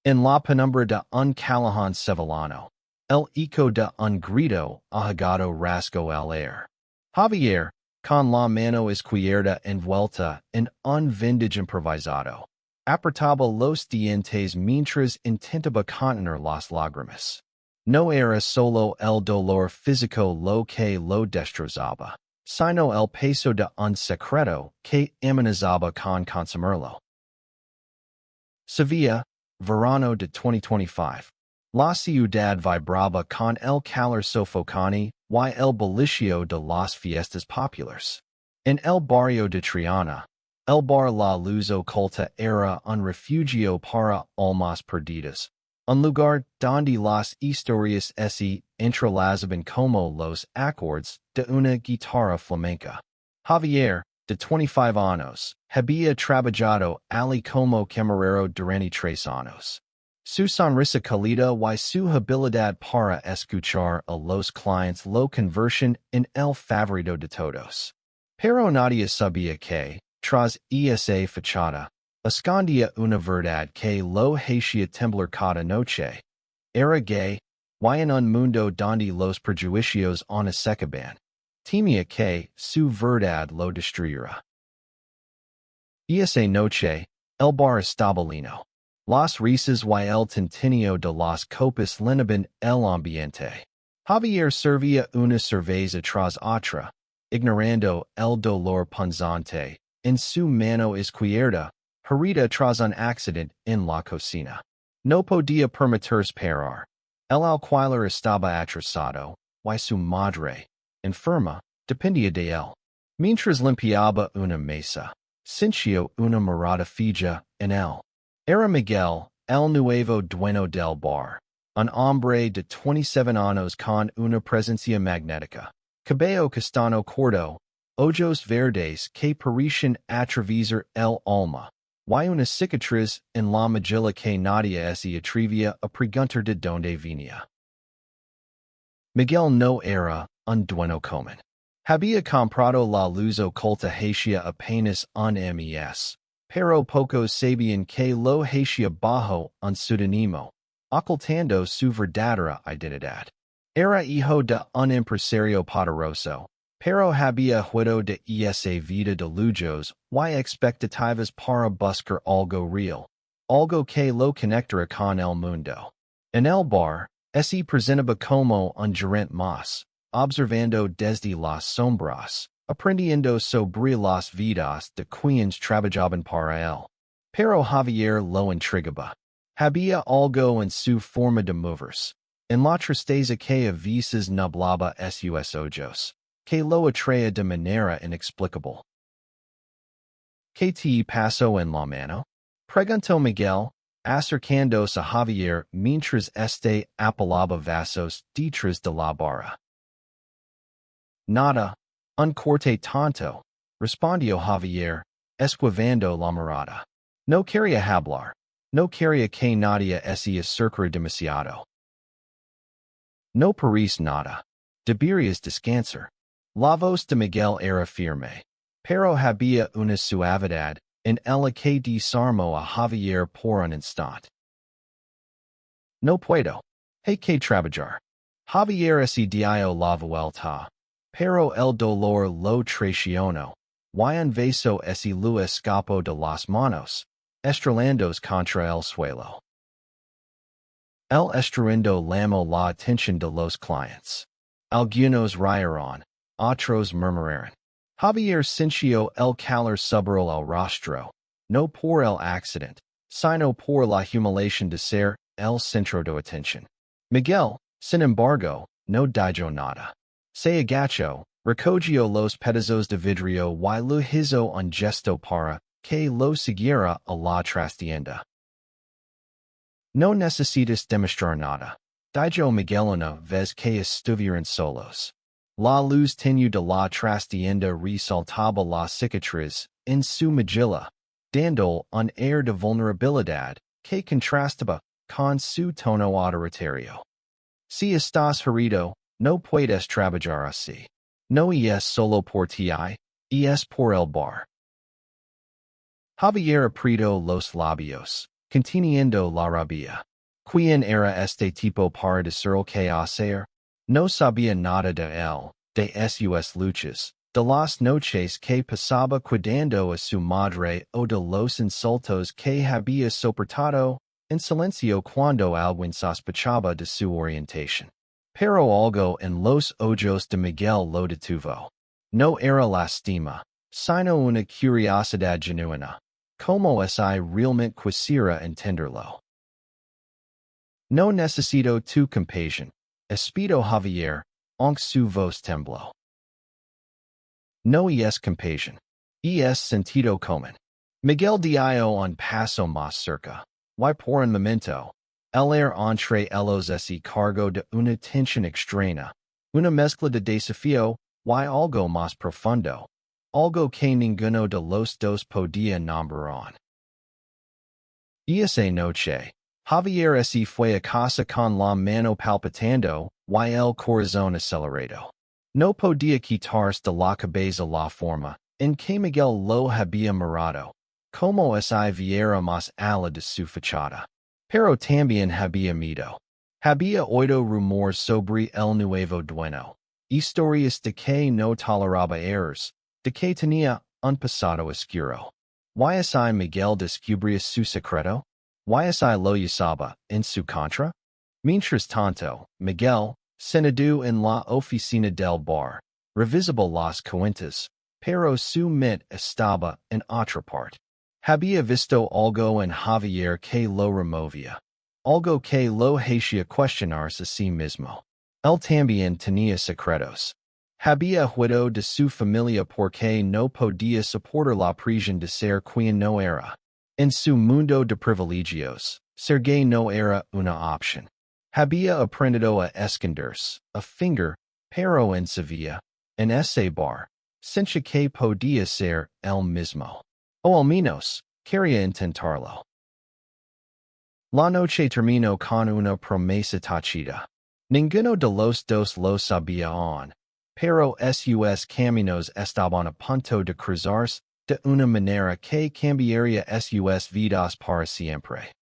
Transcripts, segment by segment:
En la penumbra de un callejón sevillano, el eco de un grito ahogado rasgó el aire. Javier, con la mano izquierda envuelta en un vintage improvisado, apretaba los dientes mientras intentaba contener las lágrimas. No era solo el dolor físico lo que lo destrozaba, sino el peso de un secreto que amenazaba con consumirlo. Sevilla, verano de 2025. La ciudad vibraba con el calor sofocante y el bullicio de las fiestas populares. En el barrio de Triana, el bar La Luz Oculta era un refugio para almas perdidas, un lugar donde las historias se entrelazaban como los acordes de una guitarra flamenca. Javier, de 25 años, había trabajado allí como camarero durante 3 años. Su sonrisa cálida y su habilidad para escuchar a los clientes lo convirtieron en el favorito de todos. Pero nadie sabía que, tras esa fachada, escondía una verdad que lo hacía temblar cada noche. Era gay, y en un mundo donde los prejuicios aún se acaban. Temía que su verdad lo destruyera. Esa noche, el bar estaba lleno. Las risas y el tintineo de las copas llenaban el ambiente. Javier servía una cerveza tras otra, ignorando el dolor punzante en su mano izquierda, herida tras un accidente en la cocina. No podía permitirse parar. El alquiler estaba atrasado, y su madre, enferma, dependía de él. Mientras limpiaba una mesa, sintió una mirada fija en él. Era Miguel, el nuevo dueño del bar, un hombre de 27 años con una presencia magnética, cabello castaño corto, ojos verdes que parecían atravesar el alma, y una cicatriz en la mejilla que nadie se atrevía a preguntar de dónde venía. Miguel no era un dueño común. Había comprado La Luz Oculta hacía apenas un mes. Pero pocos sabían que lo hacía bajo un pseudónimo, ocultando su verdadera identidad. Era hijo de un empresario poderoso, pero había huido de esa vida de lujos y expectativas para buscar algo real, algo que lo conectara con el mundo. En el bar, se presentaba como un gerente más, observando desde las sombras, aprendiendo sobre las vidas de quienes trabajaban para él. Pero Javier lo intrigaba. Había algo en su forma de moverse, en la tristeza que a veces nublaba sus ojos, que lo atraía de manera inexplicable. ¿Qué te pasó en la mano? Preguntó Miguel, acercándose a Javier mientras este apilaba vasos detrás de la barra. Nada. Un corte tonto, respondió Javier, esquivando la mirada. No quería hablar. No quería que nadie se acercara demasiado. No parece nada. Deberías descansar. La voz de Miguel era firme, pero había una suavidad en ella que desarmó a Javier por un instante. No puedo. Hay que trabajar. Javier se dio la vuelta. Pero el dolor lo traicionó, y un beso se lo escapó de las manos, estrelándose contra el suelo. El estruendo llamó la atención de los clientes. Algunos rieron, otros murmuraron. Javier sintió el calor sobre el rostro, no por el accidente, sino por la humiliación de ser el centro de atención. Miguel, sin embargo, no dijo nada. Se agachó, recogió los pedazos de vidrio y lo hizo un gesto para que lo siguiera a la trastienda. No necesitas demostrar nada, dijo Miguel una vez que estuvieron solos. La luz tenue de la trastienda resaltaba la cicatriz en su mejilla, dando un aire de vulnerabilidad que contrastaba con su tono autoritario. Si estás herido, no puedes trabajar así. No es solo por ti, es por el bar. Javier apretó los labios. Conteniendo la rabia. Quien era este tipo para decirle que hacer? No sabía nada de él, de sus luchas, de las noches que pasaba cuidando a su madre o de los insultos que había soportado en silencio cuando alguien sospechaba de su orientación. Pero algo en los ojos de Miguel lo detuvo. No era lástima, sino una curiosidad genuina. Como si realmente quisiera entenderlo. No necesito tu compasión, espero Javier, aunque su voz tembló. No es compasión. Es sentido común. Miguel dio un paso más cerca. Y por un momento, el aire entre ellos se cargó de una tensión extraña, una mezcla de desafío y algo más profundo, algo que ninguno de los dos podía nombrar. Esa noche, Javier se fue a casa con la mano palpitando y el corazón acelerado. No podía quitarse de la cabeza la forma en que Miguel lo había mirado, como si viera más allá de su fachada. Pero también había miedo. Había oído rumores sobre el nuevo dueño, historias de que no toleraba errores, de que tenía un pasado oscuro. ¿Y si Miguel descubría su secreto? ¿Y si lo usaba en su contra? Mientras tanto, Miguel, sentado en la oficina del bar, revisaba las cuentas, pero su mente estaba en otra parte. Había visto algo en Javier que lo removía, algo que lo hacía cuestionarse a sí mismo. Él también tenía secretos. Había huido de su familia porque no podía soportar la presión de ser quien no era. En su mundo de privilegios, ser gay no era una opción. Había aprendido a esconderse, a fingir, pero en Sevilla, en ese bar, sentía que podía ser él mismo. O al menos, quería intentarlo. La noche terminó con una promesa tachida. Ninguno de los dos lo sabía aún, pero sus caminos estaban a punto de cruzarse de una manera que cambiaría sus vidas para siempre.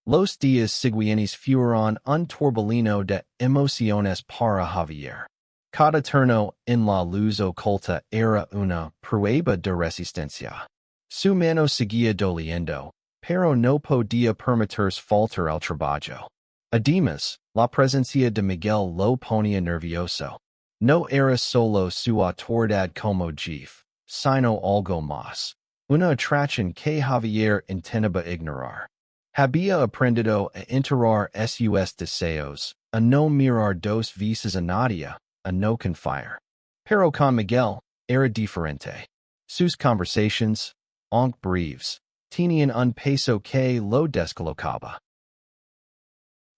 Los días siguientes fueron un torbellino de emociones para Javier. Cada turno en la luz oculta era una prueba de resistencia. Su mano seguía doliendo, pero no podía permitirse faltar al trabajo. Además, la presencia de Miguel lo ponía nervioso. No era solo su autoridad como jefe, sino algo más. Una atracción que Javier intentaba ignorar. Había aprendido a enterrar sus deseos, a no mirar dos veces a nadie, a no confiar. Pero con Miguel, era diferente. Sus conversations, aunque breves, tenían un peso que lo descolocaba.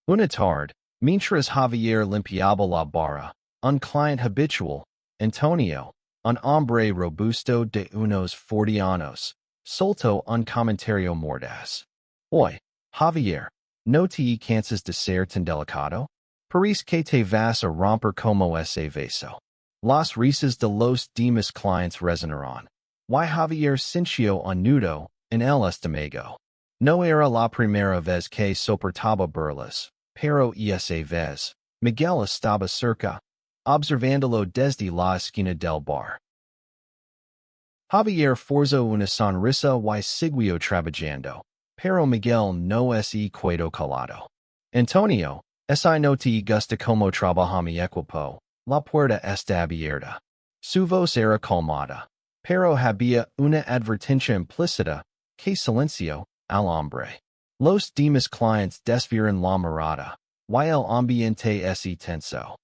Una tarde, mientras Javier limpiaba la barra, un cliente habitual, Antonio, un hombre robusto de unos 40 años, soltó un comentario mordaz. Hoy, Javier, ¿no te cansas de ser tan delicado? Parece que te vas a romper como ese vaso. Las risas de los demás clientes resonaron. Y Javier sintió un nudo en el estómago. No era la primera vez que soportaba burlas, pero esa vez, Miguel estaba cerca, observándolo desde la esquina del bar. Javier forzó una sonrisa y siguió trabajando, pero Miguel no se quedó calado. Antonio, si no te gusta como trabaja mi equipo, la puerta está abierta. Su voz era calmada, pero había una advertencia implícita que silenció al hombre. Los demás clientes desvieron la mirada, y el ambiente se tensó.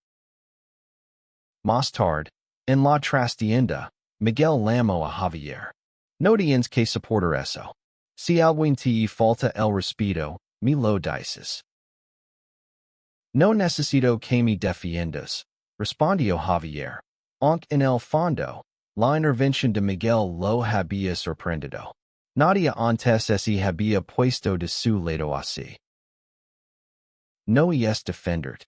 Más tarde, en la trastienda, Miguel llamó a Javier. No tienes que soportar eso. Si alguien te falta el respeto, me lo dices. No necesito que me defiendas, respondió Javier, aunque en el fondo, la intervención de Miguel lo había sorprendido. Nadie antes se había puesto de su lado así. No es defender,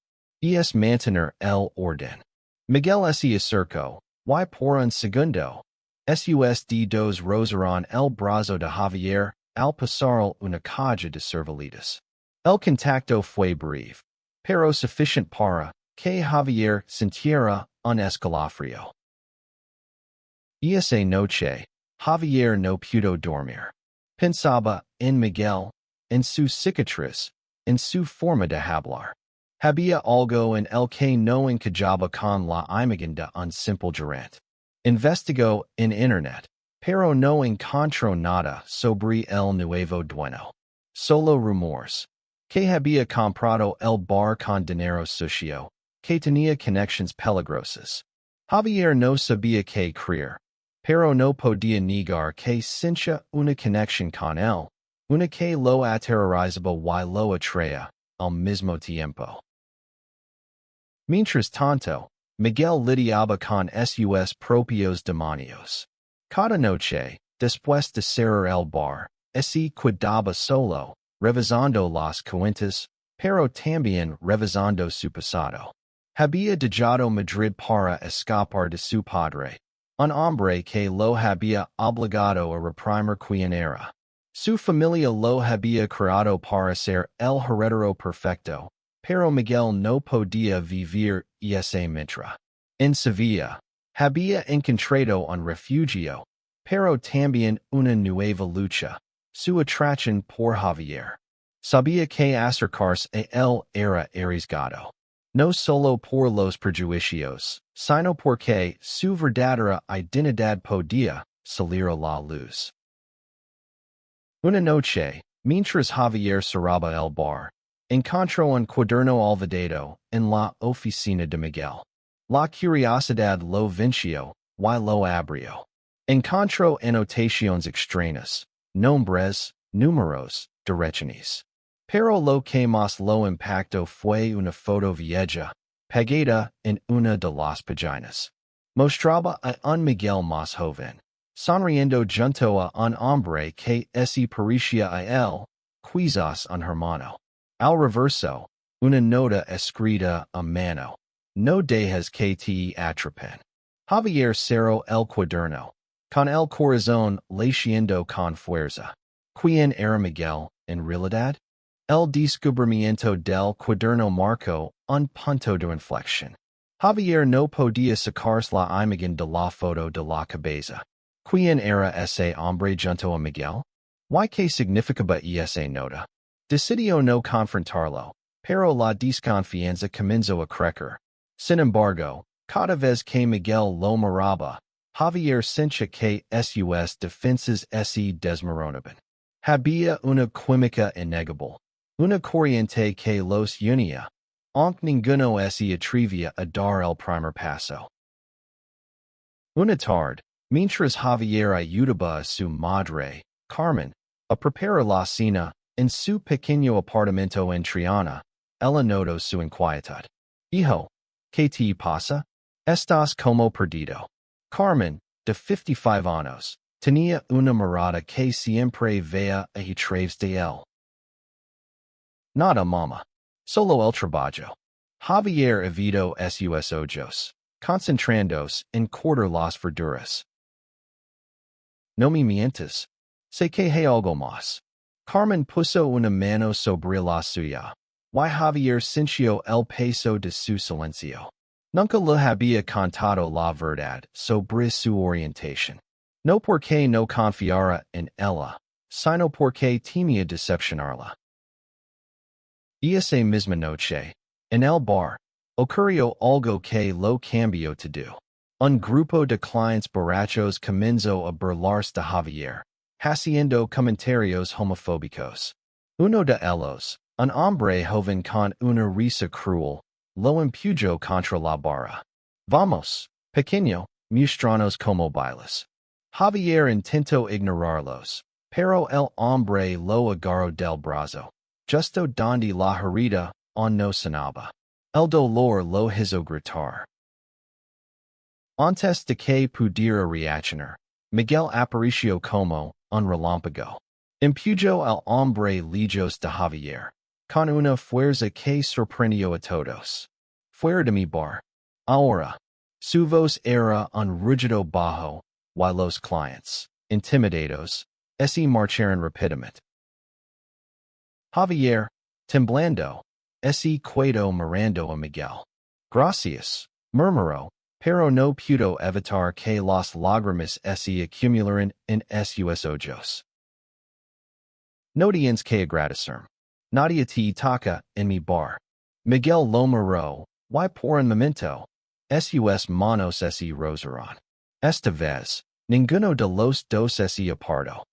es mantener el orden. Miguel se acercó, y por un segundo, sus dedos rozaron el brazo de Javier, al pasar una calle de Cervelitas. El contacto fue breve, pero suficiente para que Javier sintiera un escalofrío. Esa noche, Javier no pudo dormir. Pensaba en Miguel, en su cicatriz, en su forma de hablar. Había algo en el que no encajaba con la imagen de un simple gerente. Investigó en Internet, pero no encontró nada sobre el nuevo dueño. Solo rumores. Que había comprado el bar con dinero sucio, que tenía conexiones peligrosas. Javier no sabía qué creer, pero no podía negar que sentía una conexión con él, una que lo aterrorizaba y lo atraía al mismo tiempo. Mientras tanto, Miguel lidiaba con sus propios demonios. Cada noche, después de cerrar el bar, quedaba solo, revisando las cuentas, pero también revisando su pasado. Había dejado Madrid para escapar de su padre, un hombre que lo había obligado a reprimir quien era. Su familia lo había creado para ser el heredero perfecto, pero Miguel no podía vivir ese mantra. En Sevilla, había encontrado un refugio, pero también una nueva lucha, su atracción por Javier. Sabía que acercarse a él era arriesgado, no solo por los prejuicios, sino porque su verdadera identidad podía salir a la luz. Una noche, mientras Javier cerraba el bar, encontró un cuaderno olvidado en la oficina de Miguel. La curiosidad lo venció y lo abrió. Encontró anotaciones extrañas, nombres, números, direcciones. Pero lo que más lo impactó fue una foto vieja, pegada en una de las páginas. Mostraba a un Miguel más joven, sonriendo junto a un hombre que se parecía a él, quizás un hermano. Al reverso, una nota escrita a mano. No dejes que te atrapen. Javier cerró el cuaderno, con el corazón latiendo con fuerza. ¿Quién era Miguel, en realidad? El descubrimiento del cuaderno marcó un punto de inflexión. Javier no podía sacarse la imagen de la foto de la cabeza. ¿Quién era ese hombre junto a Miguel? ¿Y qué significaba esa nota? Decidió no confrontarlo, pero la desconfianza comenzó a crecer. Sin embargo, cada vez que Miguel lo miraba, Javier sentía que sus defensas se desmoronaban. Había una química innegable, una corriente que los unía, aunque ninguno se atrevía a dar el primer paso. Una tarde, mientras Javier ayudaba a su madre, Carmen, a preparar la cena, en su pequeño apartamento en Triana, ella notó su inquietud. Hijo, ¿qué te pasa? Estás como perdido. Carmen, de 55 años, tenía una mirada que siempre veía a través de él. Nada, mamá. Solo el trabajo. Javier evitó sus ojos, concentrándose en cortar las verduras. No me mientas. Sé que hay algo más. Carmen puso una mano sobre la suya. Y Javier sintió el peso de su silencio. Nunca le había contado la verdad sobre su orientación. No porque no confiara en ella, sino porque temía decepcionarla. Esa misma noche, en el bar, ocurrió algo que lo cambió todo. Un grupo de clientes borrachos comenzó a burlarse de Javier, haciendo comentarios homofóbicos. Uno de ellos, un hombre joven con una risa cruel, lo empujó contra la barra. Vamos, pequeño, muéstranos cómo bailas. Javier intentó ignorarlos, pero el hombre lo agarró del brazo, justo donde la herida aún no sanaba. El dolor lo hizo gritar. Antes de que pudiera reaccionar, Miguel apareció como un relámpago. Empujó al hombre lejos de Javier, con una fuerza que sorprendió a todos. Fuera de mi bar. Ahora. Su voz era un rugido bajo, y los clientes, intimidados, se marcharon rapidamente. Javier, temblando, se quedó mirando a Miguel. Gracias, murmuró, pero no pudo evitar que las lágrimas se acumularan en sus ojos. No tienes que agradecerme. Nadie te toca en mi bar. Miguel lo miró, y por un momento, sus manos se rozaron. Esta vez, ninguno de los dos se apartó.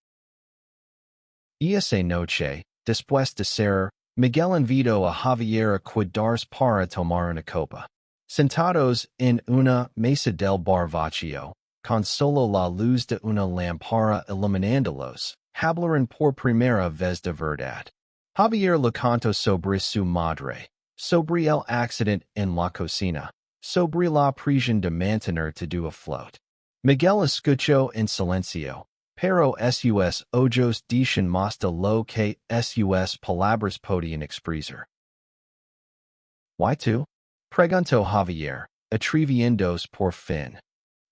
Esa noche, después de cenar, Miguel invitó a Javier a quedarse para tomar una copa. Sentados en una mesa del bar vacío, con solo la luz de una lámpara iluminándolos, hablaron por primera vez de verdad. Javier le contó sobre su madre, sobre el accidente en la cocina, sobre la prisión de mantener todo afloat. Miguel escuchó en silencio, pero sus ojos dicen más de lo que sus palabras podían expresar. ¿Y tú? Preguntó Javier, atreviéndose por fin.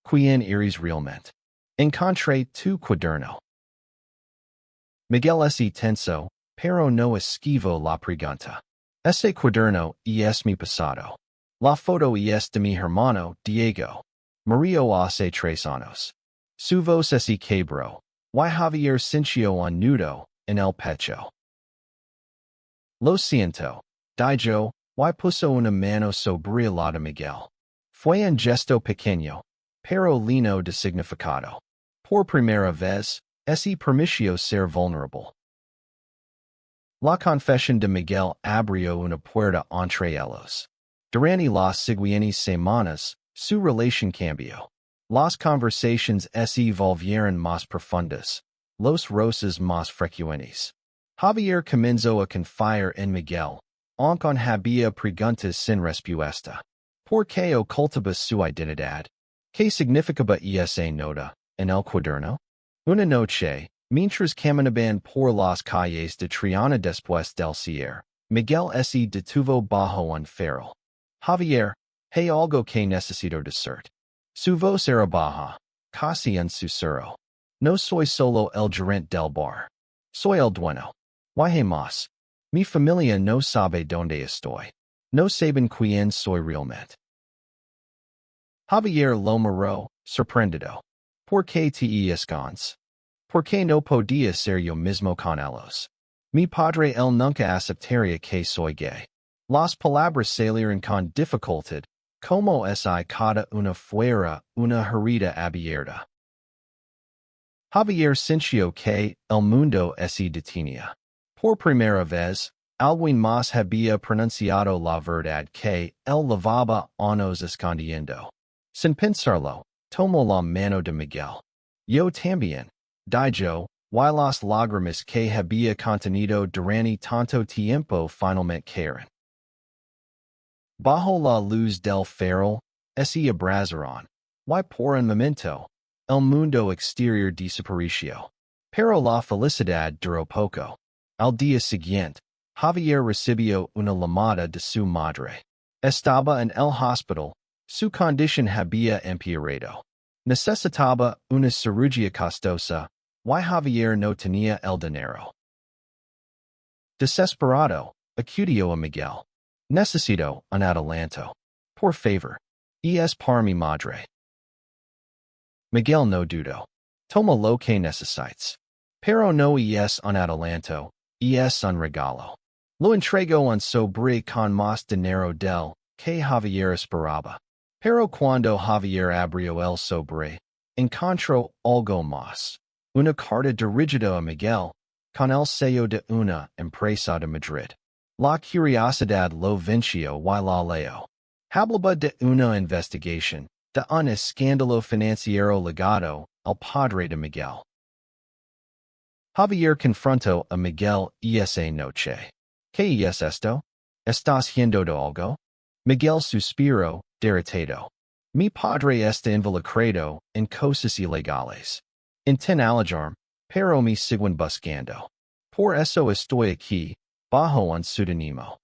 ¿Quién eres realmente? Encontré tu cuaderno. Miguel se tensó, pero no esquivó la pregunta. Ese cuaderno es mi pasado. La foto es de mi hermano, Diego. Murió hace 3 años. Su voz se quebró, y Javier sintió un nudo en el pecho. Lo siento, dijo, y puso una mano sobre la de Miguel. Fue un gesto pequeño, pero lleno de significado. Por primera vez, se permitió ser vulnerable. La confesión de Miguel abrió una puerta entre ellos. Durante las siguientes semanas, su relación cambió. Las conversaciones se volvieron más profundas, los roces más frecuentes. Javier comenzó a confiar en Miguel, aunque había preguntas sin respuesta. ¿Por qué ocultaba su identidad? ¿Qué significaba esa nota en el cuaderno? Una noche, mientras caminaban por las calles de Triana después del cierre, Miguel se detuvo bajo un farol. Javier, hay algo que necesito decirte. Su voz era baja, casi un susurro. No soy solo el gerente del bar. Soy el dueño. Y más. Mi familia no sabe dónde estoy. No saben quién soy realmente. Javier lo miró, sorprendido. ¿Por qué te escondes? ¿Por qué no podía ser yo mismo con ellos? Mi padre él nunca aceptaría que soy gay. Las palabras salieron con dificultad, como si cada una fuera una herida abierta. Javier sintió que el mundo se detenía. Por primera vez, alguien más había pronunciado la verdad que él llevaba años escondiendo. Sin pensarlo, tomó la mano de Miguel. Yo también, dijo, y las lágrimas que había contenido durante tanto tiempo finalmente cayeron. Bajo la luz del farol, se abrazaron, y por un momento, el mundo exterior desapareció. Pero la felicidad duró poco. Al día siguiente, Javier recibió una llamada de su madre. Estaba en el hospital, su condición había empeorado. Necesitaba una cirugía costosa, y Javier no tenía el dinero. Desesperado, acudió a Miguel. Necesito un adelanto. Por favor. Es para mi madre. Miguel no dudó. Toma lo que necesites. Pero no es un adelanto, es un regalo. Lo entregó un sobre con más dinero del que Javier esperaba. Pero cuando Javier abrió el sobre, encontró algo más. Una carta dirigida a Miguel, con el sello de una empresa de Madrid. La curiosidad lo venció y la leyó. Hablaba de una investigación, de un escándalo financiero ligado al padre de Miguel. Javier confrontó a Miguel esa noche. ¿Qué es esto? ¿Estás haciendo de algo? Miguel suspiró, derrotado. Mi padre está involucrado en cosas ilegales. Intento alejarme, pero me siguen buscando. Por eso estoy aquí, bajo un seudónimo.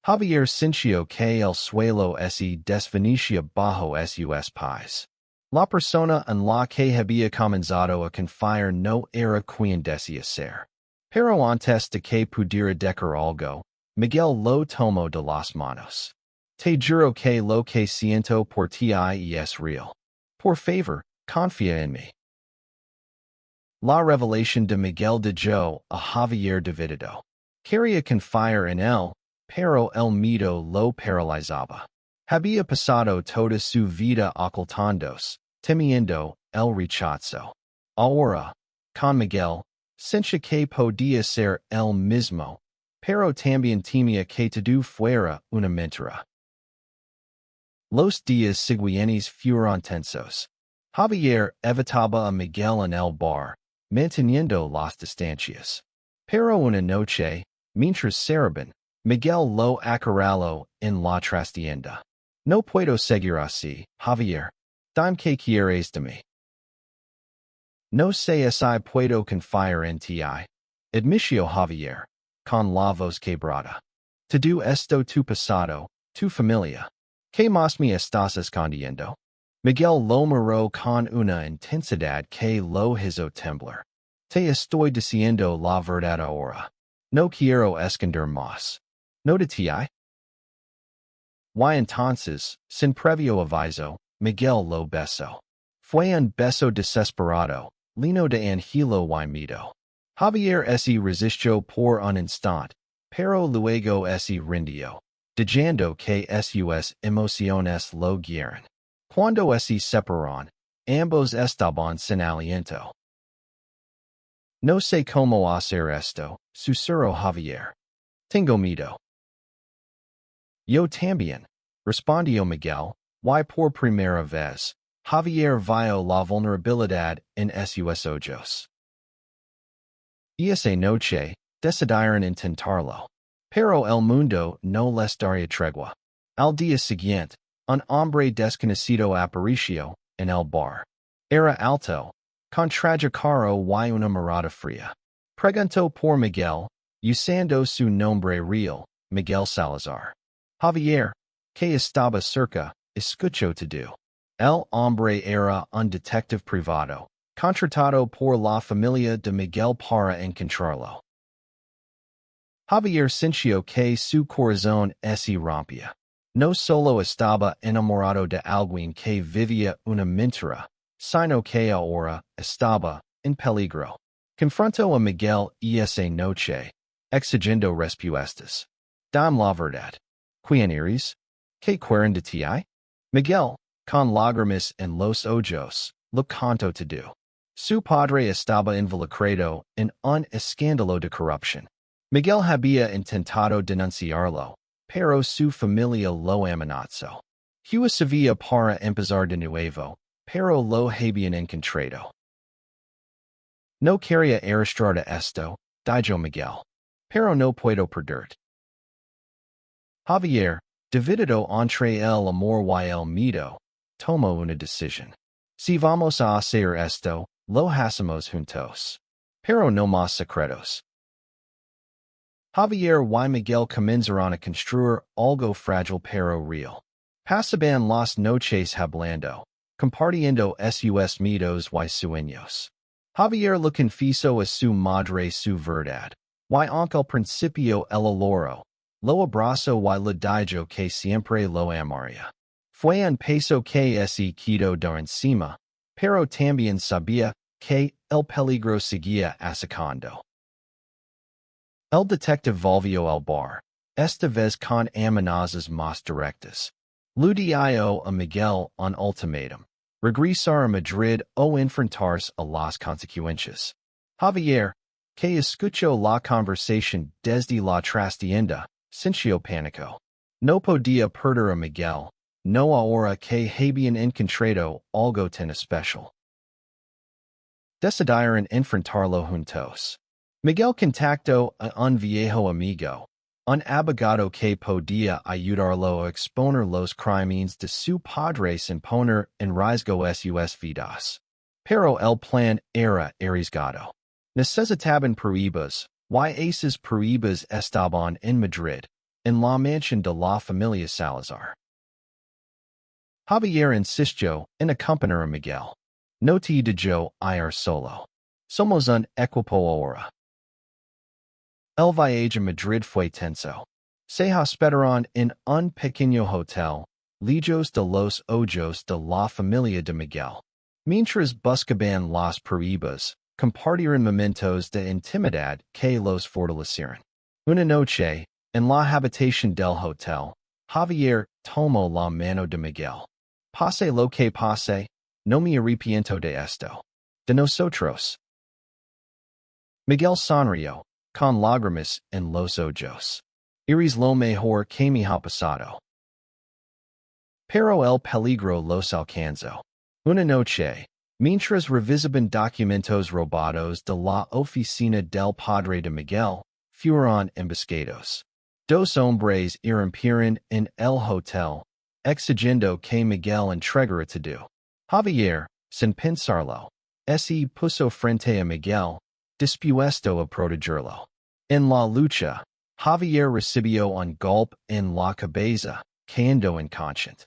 Javier sintió que el suelo se desvanecía bajo sus pies. La persona en la que había comenzado a confiar no era quien decía ser. Pero antes de que pudiera decir algo, Miguel lo tomó de las manos. Te juro que lo que siento por ti es real. Por favor, confía en mí. La revelación de Miguel dejó a Javier dividido. Quería confiar en él, pero el miedo lo paralizaba. Había pasado toda su vida ocultándose, temiendo el rechazo. Ahora, con Miguel, sentía que podía ser él mismo, pero también temía que todo fuera una mentira. Los días siguientes fueron tensos. Javier evitaba a Miguel en el bar, manteniendo las distancias. Pero una noche, mientras celebraban, Miguel lo acorraló en la trastienda. No puedo seguir así, Javier. Dime que quieres de mí. No sé si puedo confiar en ti. Admitió Javier, con la voz quebrada. Todo esto tu pasado, tu familia. ¿Qué más me estás escondiendo? Miguel lo miró con una intensidad que lo hizo temblar. Te estoy diciendo la verdad ahora. No quiero esconder más. ¿No de ti? Y entonces, sin previo aviso, Miguel lo besó. Fue un beso desesperado, lleno de angelo y miedo. Javier se resistió por un instante, pero luego se rindió, diciendo que sus emociones lo guiaron. Cuando se separaron, ambos estaban sin aliento. No sé cómo hacer esto, susurró Javier. Tengo miedo. Yo también, respondió Miguel, y por primera vez, Javier vio la vulnerabilidad en sus ojos. Esa noche, decidieron intentarlo. Pero el mundo no les daría tregua. Al día siguiente, un hombre desconocido apareció en el bar. Era alto, con traje caro y una mirada fría. Preguntó por Miguel, usando su nombre real, Miguel Salazar. Javier, que estaba cerca, escuchó todo. El hombre era un detective privado, contratado por la familia de Miguel para encontrarlo. Javier sintió que su corazón se rompía. No solo estaba enamorado de alguien que vivía una mentira, sino que ahora estaba en peligro. Confrontó a Miguel esa noche, exigiendo respuestas. Dame la verdad. ¿Quién eres? ¿Qué quieren de ti? Miguel, con lágrimas en los ojos, lo contó todo. Su padre estaba involucrado en un escándalo de corrupción. Miguel había intentado denunciarlo, pero su familia lo amenazó. Sabía para empezar de nuevo, pero lo habían encontrado. No quería arrastrar de esto, dijo Miguel. Pero no puedo perderte. Javier, dividido entre el amor y el miedo, tomó una decisión. Si vamos a hacer esto, lo hacemos juntos. Pero no más secretos. Javier y Miguel comenzaron a construir algo frágil pero real. Pasaban las noches hablando, compartiendo sus miedos y sueños. Javier le confesó a su madre su verdad, y aunque al principio el oloro, lo abrazó y le dijo que siempre lo amaría. Fue un peso que se quitó de encima, pero también sabía que el peligro seguía acechando. El detective volvió al bar, esta vez con amenazas más directas. Le dio a Miguel un ultimátum: regresar a Madrid o enfrentarse a las consecuencias. Javier, que escuchó la conversación desde la trastienda, sintió pánico. No podía perder a Miguel, no ahora que habían encontrado algo tan especial. Decidieron enfrentarlo juntos. Miguel contactó a un viejo amigo, un abogado que podía ayudarlo a exponer los crímenes de su padre sin poner en riesgo sus vidas. Pero el plan era arriesgado. Necesitaban pruebas, y esas pruebas estaban en Madrid, en la mansión de la familia Salazar. Javier insistió en acompañar a Miguel. No te dejó ir solo. Somos un equipo ahora. El viaje a Madrid fue tenso. Se hospedaron en un pequeño hotel, lejos de los ojos de la familia de Miguel. Mientras buscaban las pruebas, compartieron momentos de intimidad que los fortalecieron. Una noche, en la habitación del hotel, Javier tomó la mano de Miguel. Pase lo que pase, no me arrepiento de esto. De nosotros. Miguel sonrió, con lágrimas en los ojos. Eres lo mejor que me ha pasado. Pero el peligro los alcanzó. Una noche, mientras revisaban documentos robados de la oficina del padre de Miguel, fueron emboscados. Dos hombres irrumpieron en el hotel, exigiendo que Miguel entregara todo. Javier, sin pensarlo, se puso frente a Miguel, dispuesto a protegerlo. En la lucha, Javier recibió un golpe en la cabeza, quedando inconsciente.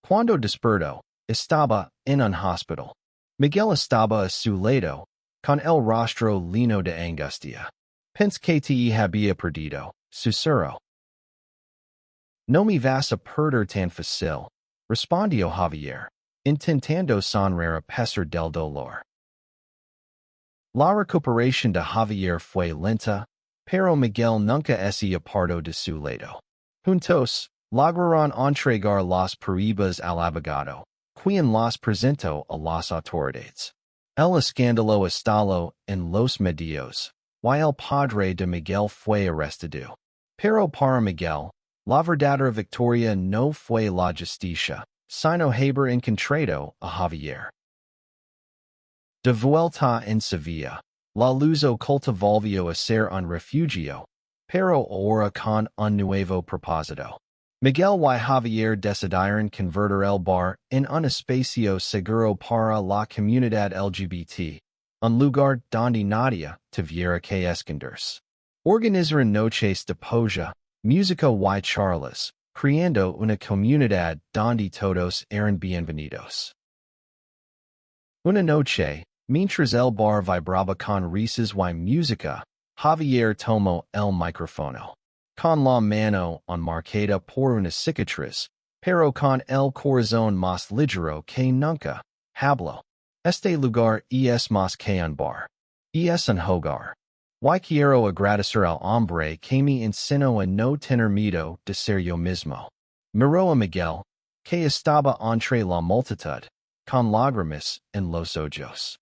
Cuando despertó, estaba en un hospital. Miguel estaba a su lado, con el rostro lleno de angustia. Pensé que te había perdido, susurró. No me vas a perder tan fácil, respondió Javier, intentando sonreír a pesar del dolor. La recuperación de Javier fue lenta, pero Miguel nunca se apartó de su lado. Juntos, lograron entregar las pruebas al abogado, quien las presentó a las autoridades. El escándalo estalló en los medios, y el padre de Miguel fue arrestado. Pero para Miguel, la verdadera victoria no fue la justicia, sino haber encontrado a Javier. De vuelta en Sevilla, la luz oculta volvió a ser un refugio, pero ahora con un nuevo propósito. Miguel y Javier decidieron convertir el bar en un espacio seguro para la comunidad LGBT, un lugar donde nadie tuviera que esconderse. Organizaron noches de polla, música y charlas, creando una comunidad donde todos eran bienvenidos. Una noche, mientras el bar vibraba con risas y música, Javier tomó el micrófono. Con la mano marcada por una cicatriz, pero con el corazón más ligero que nunca, habló. Este lugar es más que un bar. Es un hogar. Y quiero agradecer al hombre que me enseñó a no tener miedo de ser yo mismo. Miró a Miguel, que estaba entre la multitud, con lágrimas en los ojos.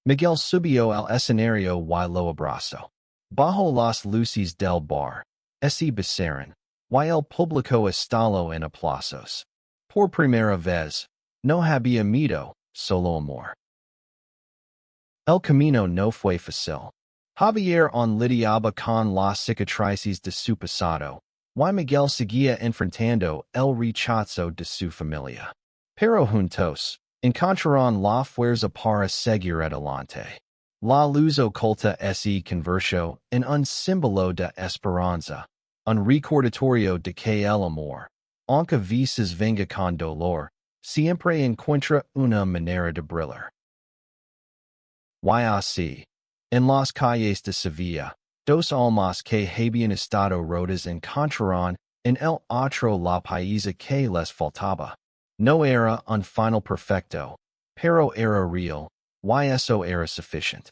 Miguel subió al escenario y lo abrazó. Bajo las luces del bar, se besaron, y el público estalló en aplausos. Por primera vez, no había miedo, solo amor. El camino no fue fácil. Javier lidiaba con las cicatrices de su pasado, y Miguel seguía enfrentando el rechazo de su familia. Pero juntos, encontraron la fuerza para seguir adelante. La luz oculta se convirtió en un símbolo de esperanza, un recordatorio de que el amor, aunque a veces venga con dolor, siempre encuentra una manera de brillar. Y así, en las calles de Sevilla, dos almas que habían estado rotas encontraron en el otro la paisa que les faltaba. No era un final perfecto, pero era real, y eso era suficiente.